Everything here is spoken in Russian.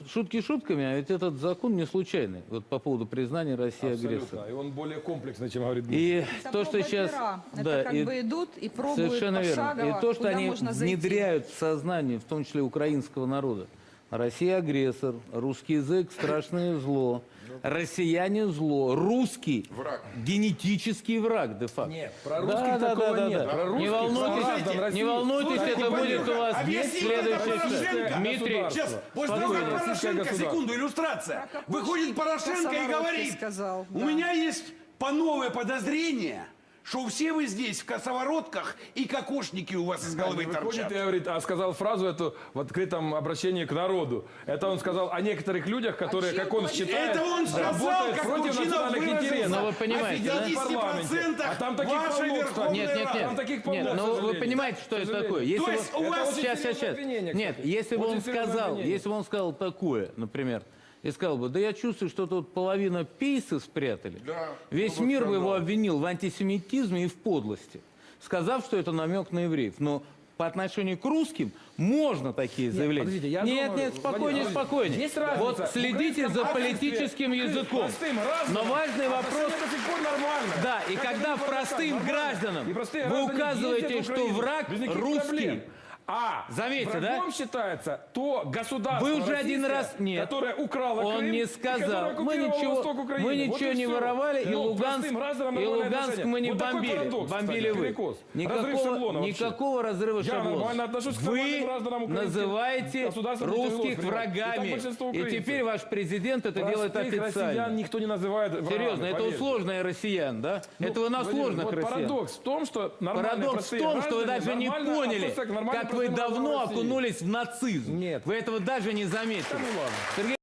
Шутки шутками, а ведь этот закон не случайный, вот по поводу признания России агрессором. И он более комплексный, чем говорит И Дмитрий. то, что сейчас... Это как бы идут и пробуют совершенно верно. пошагово, И то, что куда они можно зайти. внедряют в сознание, в том числе украинского народа. Россия агрессор, русский язык страшное зло, россияне зло, русский враг. Генетический враг де-факто. Нет, про русских такого нет. Про русских Не волнуйтесь, не волнуйтесь, это будет у вас следующее. Дмитрий, Сейчас, после того, как Порошенко, секунду, иллюстрация. Выходит Порошенко и говорит, сказал, у да. меня есть новое подозрение, что все вы здесь в косоворотках и кокошники у вас из головы Выходит торчат. и говорит, сказал фразу эту в открытом обращении к народу. Это он сказал о некоторых людях, которые, как он считает, Это он сказал, работают как против Кучинов национальных интересов. Но вы понимаете, о да? 50% А там таких вашей полно, кстати. Верховной Нет, Рады. Там таких полно, нет, к ну вы сожалению. понимаете, что К это сожалению. такое. Если То есть вы- у вас- сейчас, обвинение, Нет, кстати. если бы Очень он серьезное сказал, обвинение. если бы он сказал такое, например, и сказал бы, да я чувствую, что тут половина пейсы спрятали. Да, Весь ну, мир бы скандал. его обвинил в антисемитизме и в подлости, сказав, что это намек на евреев. Но по отношению к русским можно такие заявления. подождите, я нет, думаю, нет, спокойнее, Владимир, спокойнее. есть разница. Вот следите за В политическим украинском языком. простым, разным, Но важный вопрос... отношение до сих пор нормально. Да, и Как когда это простым нормально. гражданам И простые вы граждане указываете, ездят в что Украину враг без никаких русский, проблем. А заметьте, врагом да? считается то государство Вы уже один российское, раз- нет. которое украло Он Крым, не и сказал. которое Мы оккупировало ничего, восток Украины. мы Вот ничего и не все. воровали, и Ну, Луганск, простым гражданам и нормальное Луганск отношение. мы не Вот такой бомбили. парадокс, кстати, Бомбили вы. перекос. Разрыв шаблона вообще. Никакого разрыва Я шаблона. нормально отношусь к нормальным Вы гражданам Украины. называете Государство русских не тяжело принимать. И так врагами. большинство И украинцев. теперь ваш президент это делает Простых россиян официально. никто не называет врагами, Серьезно, это у поверьте. сложных россиян, да? Ну, это вы на Владимир, сложных вот россиян. Парадокс в том, что нормальные Парадокс в простые том, что вы граждане даже не нормально поняли, относятся к нормальным как вы простым гражданам давно России. окунулись в нацизм. Нет. Вы этого даже не заметили. Да ну ладно. Сергей